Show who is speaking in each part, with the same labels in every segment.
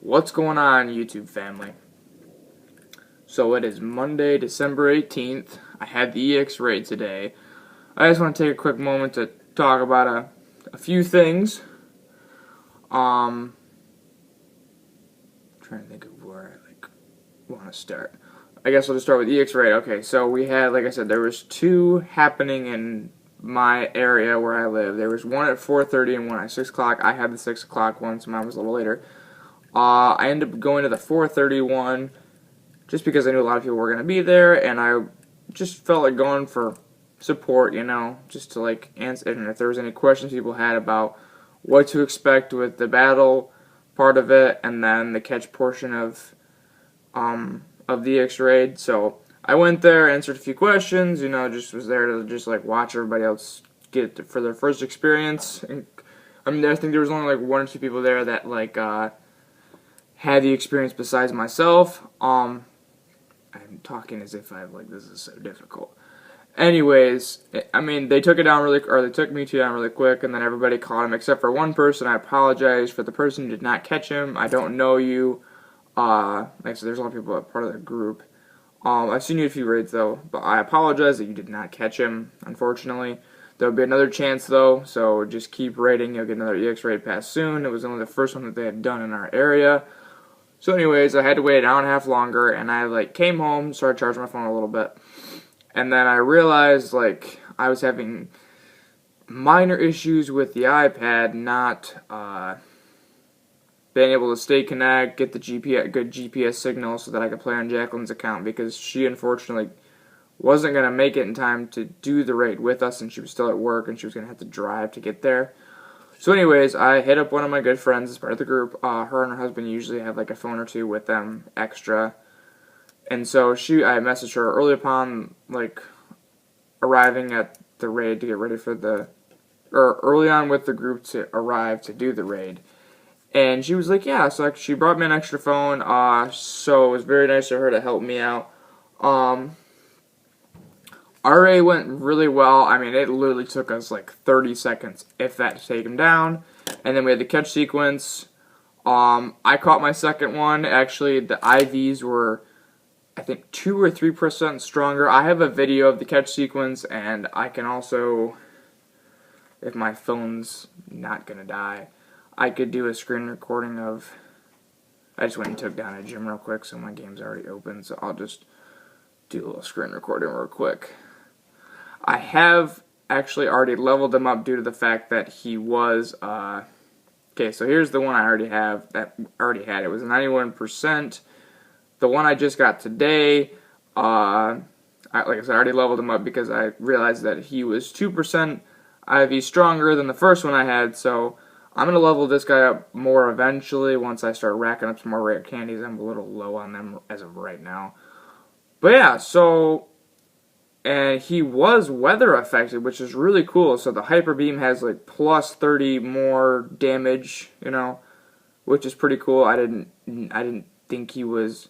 Speaker 1: What's going on, YouTube family? So it is Monday, December 18th. I had the EX raid today. I just want to take a quick moment to talk about a few things. Trying to think of where I want to start. I guess I'll just start with EX raid. Okay, so we had, like I said, there was two happening in my area where I live. There was one at 4:30 and one at 6 o'clock. I had the 6 o'clock one, so mine was a little later. I ended up going to the 4:30 one just because I knew a lot of people were going to be there, and I just felt like going for support, you know, just to like answer, and if there was any questions people had about what to expect with the battle part of it, and then the catch portion of the EX raid. So I went there, answered a few questions, you know, just was there to just like watch everybody else get it for their first experience. And I mean, I think there was only like one or two people there that like had the experience besides myself. I'm talking as if this is so difficult. Anyways, I mean, they took it down really, or they took Mewtwo down really quick, and then everybody caught him except for one person. I apologize for the person who did not catch him. I don't know you. Like I said, there's a lot of people that are part of the group. I've seen you a few raids though, but I apologize that you did not catch him, unfortunately. There'll be another chance though, so just keep raiding. You'll get another EX raid pass soon. It was only the first one that they had done in our area. So anyways, I had to wait an hour and a half longer, and I like came home, started charging my phone a little bit, and then I realized like I was having minor issues with the iPad not being able to stay connected, get the good GPS signal so that I could play on Jacqueline's account, because she unfortunately wasn't going to make it in time to do the raid with us, and she was still at work, and she was going to have to drive to get there. So anyways, I hit up one of my good friends as part of the group. Her and her husband usually have like a phone or two with them extra. And so I messaged her early upon like arriving at the raid to get ready for or early on with the group to arrive to do the raid. And she was like, yeah, so she brought me an extra phone. So it was very nice of her to help me out. RA went really well. I mean, it literally took us like 30 seconds, if that, to take him down. And then we had the catch sequence. I caught my second one. Actually, the IVs were, I think, 2 or 3% stronger. I have a video of the catch sequence, and I can also, if my phone's not going to die, I could do a screen recording of, I just went and took down a gym real quick, so my game's already open, so I'll just do a little screen recording real quick. I have actually already leveled him up due to the fact that he was, okay, so here's the one I already have, that already had. It was 91%. The one I just got today, like I said, I already leveled him up because I realized that he was 2% IV stronger than the first one I had, so I'm going to level this guy up more eventually once I start racking up some more rare candies. I'm a little low on them as of right now. But yeah, so, and he was weather affected, which is really cool. So the Hyper Beam has like plus 30 more damage, you know, which is pretty cool. I didn't think he was.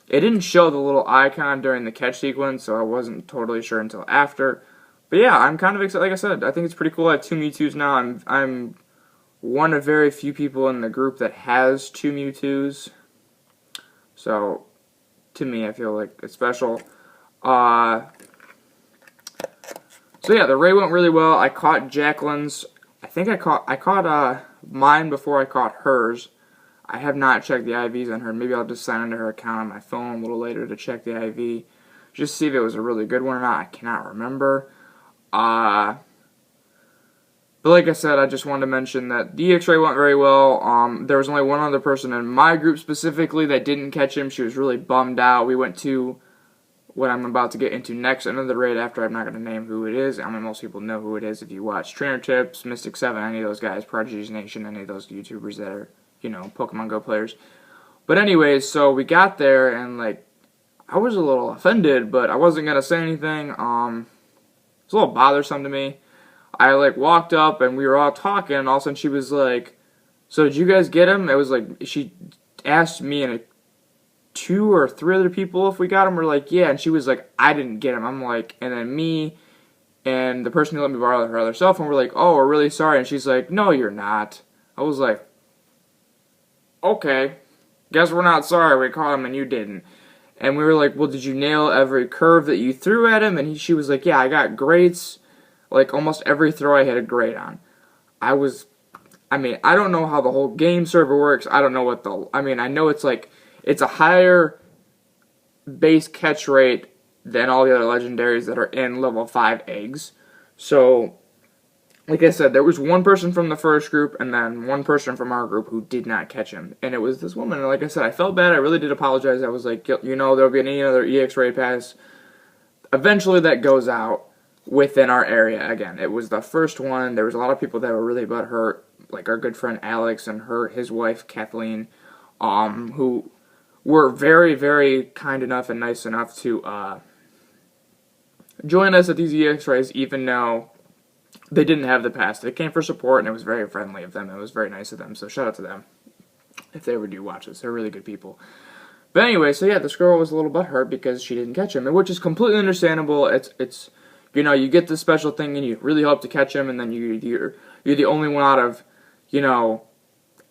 Speaker 1: It didn't show the little icon during the catch sequence, so I wasn't totally sure until after. But yeah, I'm kind of excited. Like I said, I think it's pretty cool. I have 2 Mewtwo's now. I'm one of very few people in the group that has 2 Mewtwo's. So to me, I feel like it's special. So yeah, the raid went really well. I caught Jacqueline's. I think I caught mine before I caught hers. I have not checked the IVs on her. Maybe I'll just sign into her account on my phone a little later to check the IV, just see if it was a really good one or not. I cannot remember. But like I said, I just wanted to mention that the EX raid went very well. There was only one other person in my group specifically that didn't catch him. She was really bummed out. We went to what I'm about to get into next, another raid after. I'm not going to name who it is. I mean, most people know who it is if you watch Trainer Tips, Mystic 7, any of those guys, Prodigy's Nation, any of those YouTubers that are, you know, Pokemon Go players. But anyways, so we got there, and like, I was a little offended, but I wasn't going to say anything. It's a little bothersome to me. I like walked up and we were all talking, and all of a sudden she was like, so did you guys get him? It was like, she asked me and 2 or 3 other people if we got him. We're like, yeah, and she was like, I didn't get him. I'm like, and then me And the person who let me borrow her other cell phone were like, "Oh, we're really sorry." And she's like, "No, you're not." I was like, "Okay, guess we're not sorry. We caught him and you didn't." And we were like, "Well, did you nail every curve that you threw at him?" And she was like, "Yeah, I got grades. Like, almost every throw I hit a grade on." I mean, I don't know how the whole game server works. I don't know what I know it's like, it's a higher base catch rate than all the other legendaries that are in level 5 eggs. So, like I said, there was one person from the first group and then one person from our group who did not catch him. And it was this woman. And like I said, I felt bad. I really did apologize. I was like, there'll be any other EX raid pass. Eventually that goes out within our area again. It was the first one. There was a lot of people that were really butthurt, like our good friend Alex and his wife Kathleen, who were very, very kind enough and nice enough to join us at these EX raids, even though they didn't have the pass. They came for support, and it was very friendly of them. It was very nice of them, so shout out to them if they ever do watch this. They're really good people. But anyway, so yeah, this girl was a little butthurt because she didn't catch him, which is completely understandable. It's you get this special thing and you really hope to catch him, and then you're the only one out of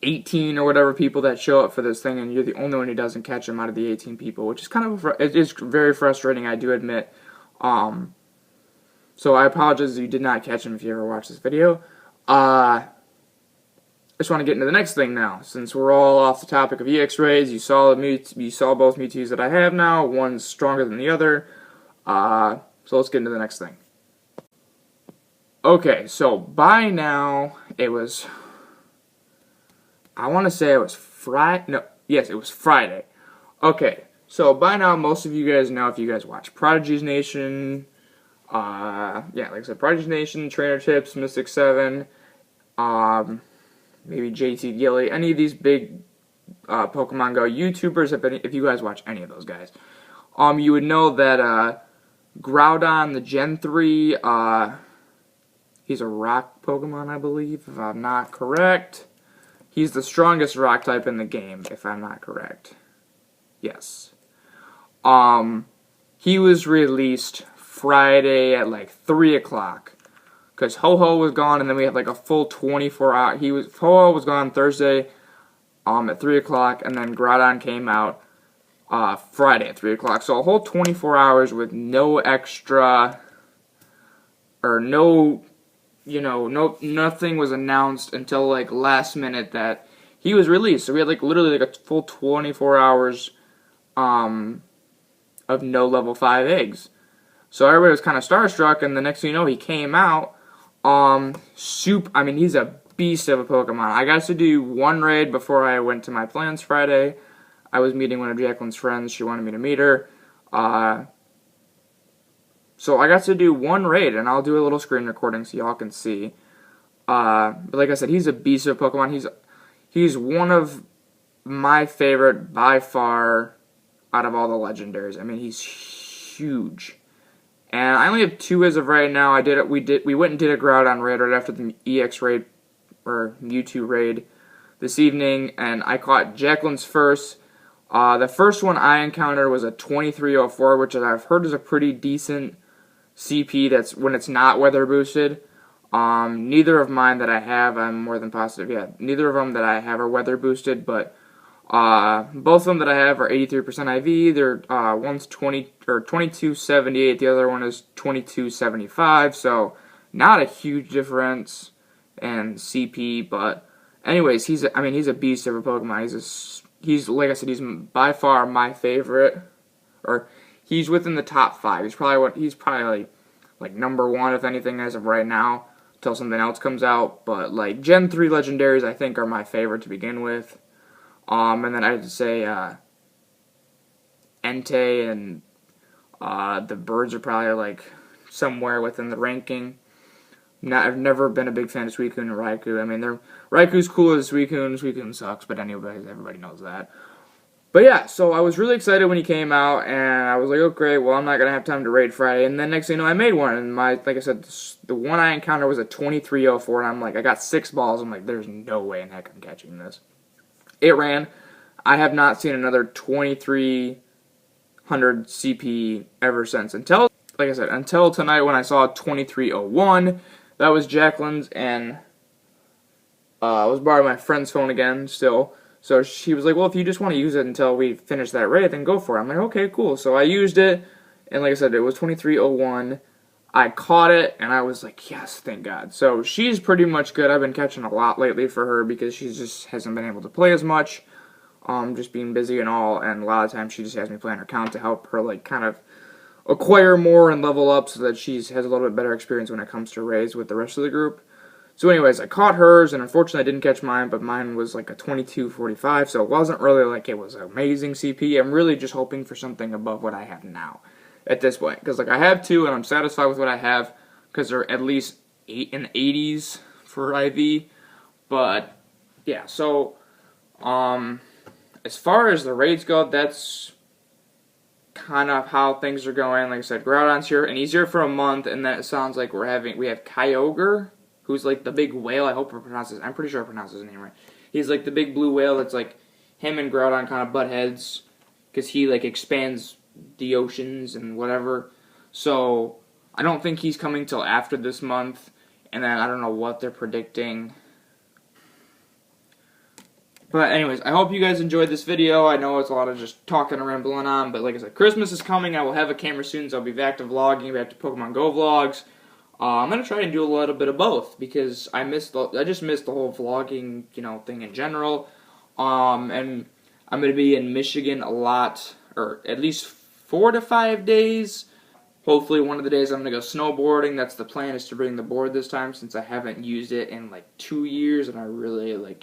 Speaker 1: 18 or whatever people that show up for this thing, and you're the only one who doesn't catch him out of the 18 people, which is it is very frustrating, I do admit. So I apologize if you did not catch him if you ever watch this video. I just want to get into the next thing now. Since we're all off the topic of EX raids, you saw both Mewtwo's that I have now. One's stronger than the other. So let's get into the next thing. Okay, so by now it was, I want to say it was Friday. No, yes, it was Friday. Okay, so by now most of you guys know, if you guys watch Prodigy's Nation, yeah, like I said, Prodigy's Nation, Trainer Tips, Mystic 7, maybe JT Gilly, any of these big Pokemon Go YouTubers, if you guys watch any of those guys, you would know that Groudon, the Gen 3, he's a rock Pokemon, I believe, if I'm not correct. He's the strongest rock type in the game, if I'm not correct. Yes. He was released Friday at like 3 o'clock. Because Ho-Ho was gone, and then we had like a full 24 hour. Ho-Ho was gone Thursday at 3 o'clock, and then Groudon came out Friday at 3 o'clock. So a whole 24 hours with no extra, or no, nothing was announced until like last minute that he was released. So we had like literally like a full 24 hours of no level 5 eggs. So everybody was kind of starstruck, and the next thing you know, he came out. He's a beast of a Pokemon. I got to do one raid before I went to my plans Friday. I was meeting one of Jacqueline's friends. She wanted me to meet her. So I got to do one raid, and I'll do a little screen recording so y'all can see. But like I said, he's a beast of a Pokemon. He's one of my favorite by far out of all the legendaries. I mean, he's huge. And I only have 2 as of right now. We went and did a Groudon raid right after the EX raid, or Mewtwo raid this evening, and I caught Jacqueline's first. The first one I encountered was a 2304, which I've heard is a pretty decent CP that's when it's not weather boosted. Neither of mine that I have, I'm more than positive, yeah, neither of them that I have are weather boosted, but both of them that I have are 83% IV. They're one's 2278, the other one is 2275. So not a huge difference in CP, but anyways, he's a beast of a Pokemon. He's like I said, he's by far my favorite, or he's within the top 5. He's probably like number 1 if anything as of right now, until something else comes out. But like Gen 3 legendaries, I think are my favorite to begin with. And then I have to say, Entei and the birds are probably like somewhere within the ranking. I've never been a big fan of Suicune and Raikou. I mean, Raikou's cool as Suicune. Suicune sucks, but everybody knows that. But yeah, so I was really excited when he came out, and I was like, okay, well, I'm not gonna have time to raid Friday. And then next thing you know, I made one, and like I said, the one I encountered was a 2304, and I'm like, I got 6 balls. I'm like, there's no way in heck I'm catching this. It ran. I have not seen another 2300 CP ever since. Until like I said, until tonight when I saw 2301, that was Jacqueline's, and I was borrowing my friend's phone again still. So she was like, well, if you just want to use it until we finish that raid, then go for it. I'm like, okay, cool. So I used it, and like I said, it was 2301. I caught it, and I was like, yes, thank God. So she's pretty much good. I've been catching a lot lately for her because she just hasn't been able to play as much, just being busy and all, and a lot of times she just has me play on her account to help her, like, kind of acquire more and level up so that she has a little bit better experience when it comes to raids with the rest of the group. So anyways, I caught hers, and unfortunately I didn't catch mine, but mine was like a 2245, so it wasn't really like it was amazing CP. I'm really just hoping for something above what I have now at this point, because like I have two, and I'm satisfied with what I have, because they're at least in the 80s for IV, but yeah, so as far as the raids go, that's kind of how things are going. Like I said, Groudon's here, and he's here for a month, and then it sounds like we have Kyogre, who's like the big whale. I hope I pronounce his. I'm pretty sure I pronounced his name right. He's like the big blue whale that's like him and Groudon kind of butt heads because he like expands the oceans and whatever. So I don't think he's coming till after this month, and then I don't know what they're predicting. But anyways, I hope you guys enjoyed this video. I know it's a lot of just talking and rambling on, but like I said, Christmas is coming. I will have a camera soon, so I'll be back to vlogging, back to Pokemon Go vlogs. I'm gonna try and do a little bit of both because I just missed the whole vlogging, thing in general. And I'm gonna be in Michigan a lot, or at least 4 to 5 days. Hopefully one of the days I'm gonna go snowboarding. That's the plan, is to bring the board this time, since I haven't used it in like 2 years, and I really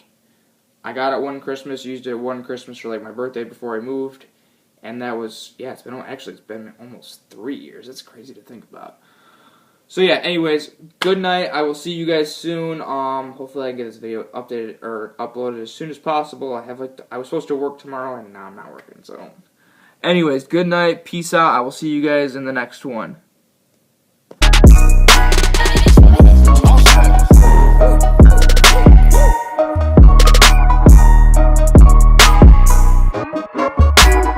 Speaker 1: I got it one Christmas, used it one Christmas for like my birthday before I moved, and that was, yeah, it's been almost 3 years. That's crazy to think about. So yeah, anyways, good night. I will see you guys soon. Hopefully I can get this video updated or uploaded as soon as possible. I was supposed to work tomorrow, and now I'm not working, so. Anyways, good night, peace out. I will see you guys in the next one.